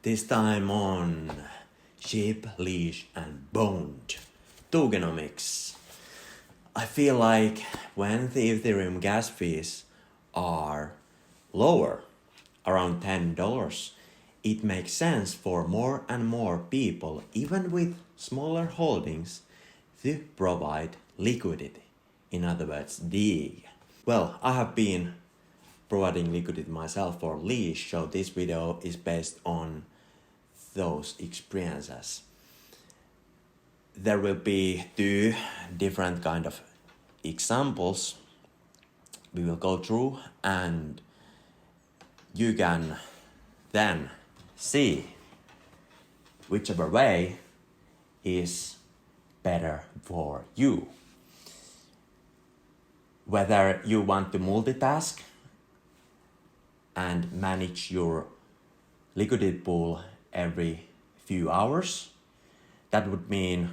This time on Shiba, Leash and Bond tokenomics. I feel like when the Ethereum gas fees are lower, around $10, it makes sense for more and more people, even with smaller holdings, to provide liquidity. In other words, dig. Well, I have been providing liquidity myself for Leash, so this video is based on those experiences. There will be two different kind of examples we will go through, and you can then see whichever way is better for you. Whether you want to multitask and manage your liquidity pool every few hours, that would mean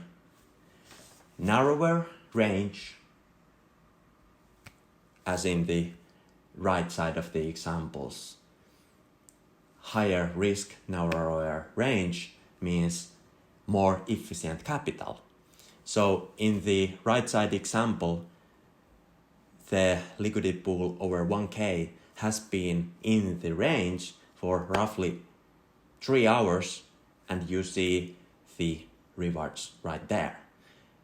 narrower range, as in the right side of the examples. Higher risk, narrower range means more efficient capital. So in the right side example, the liquidity pool over 1K has been in the range for roughly 3 hours, and you see the rewards right there.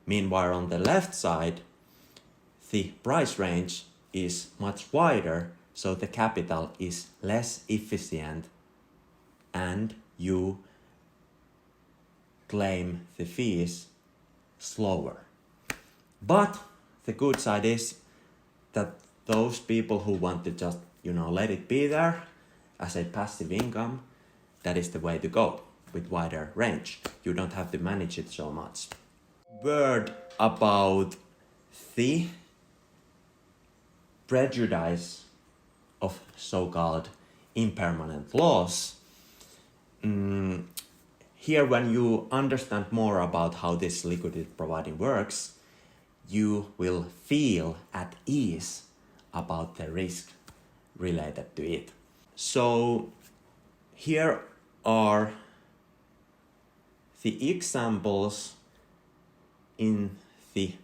Meanwhile, on the left side, the price range is much wider, so the capital is less efficient and you claim the fees slower. But the good side is that those people who want to just, let it be there as a passive income, that is the way to go with wider range. You don't have to manage it so much. Word about the prejudice of so-called impermanent loss. Here, when you understand more about how this liquidity providing works, you will feel at ease about the risk related to it. So here are the examples in the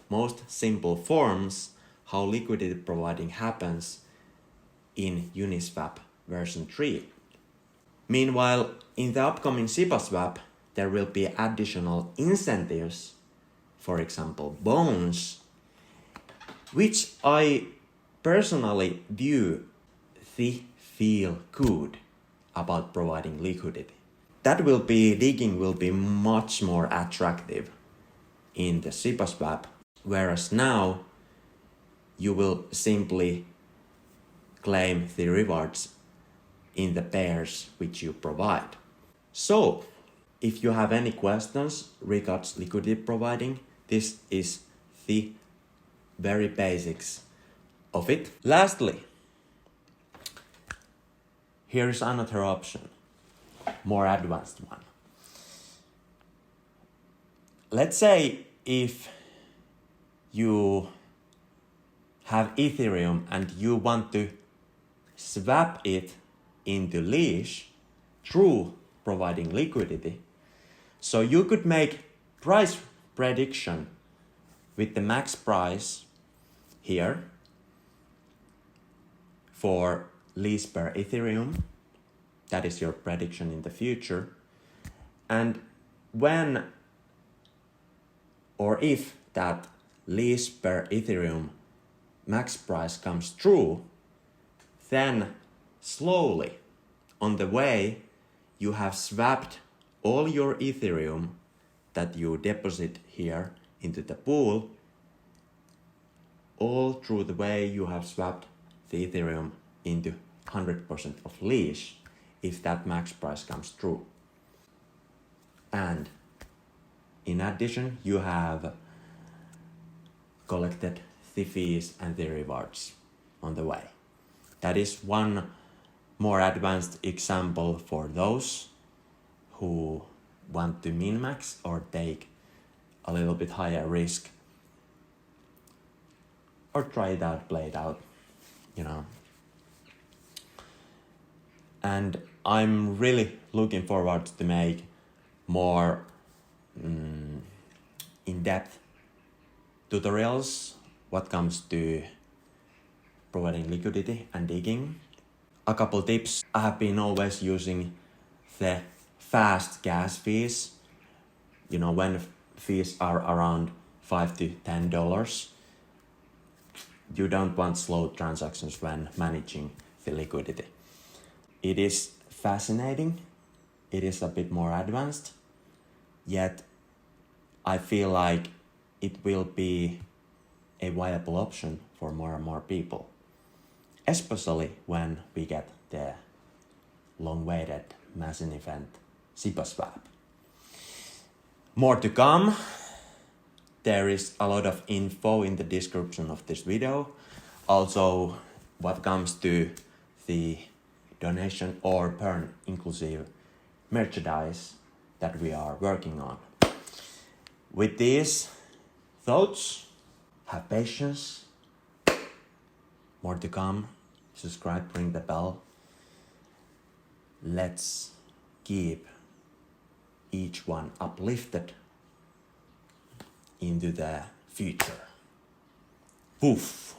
most simple forms how liquidity providing happens in Uniswap version 3. Meanwhile, in the upcoming Shiba swap, there will be additional incentives, for example, bonds, which I personally view the feel good about providing liquidity. Digging will be much more attractive in the Shiba swap, whereas now you will simply claim the rewards in the pairs which you provide. So, if you have any questions regards liquidity providing, this is the very basics of it. Lastly, here is another option, more advanced one. Let's say if you have Ethereum and you want to swap it into Leash through providing liquidity. So you could make price prediction with the max price here for lease per Ethereum. That is your prediction in the future. And when or if that lease per Ethereum max price comes true, then slowly on the way you have swapped all your Ethereum that you deposit here into the pool. All through the way you have swapped the Ethereum into 100% of Leash if that max price comes true. And in addition, you have collected the fees and the rewards on the way. That is one more advanced example for those who want to min-max or take a little bit higher risk, or try it out, play it out, And I'm really looking forward to make more in-depth tutorials what comes to providing liquidity and digging. A couple tips. I have been always using the fast gas fees. You know, when fees are around $5 to $10, you don't want slow transactions when managing the liquidity. It is fascinating. It is a bit more advanced, yet I feel like it will be a viable option for more and more people, especially when we get the long-awaited massive event Shiba swap. More to come. There is a lot of info in the description of this video. Also, what comes to the donation or burn inclusive merchandise that we are working on. With these thoughts, have patience. More to come. Subscribe, ring the bell. Let's keep each one uplifted into the future. Poof.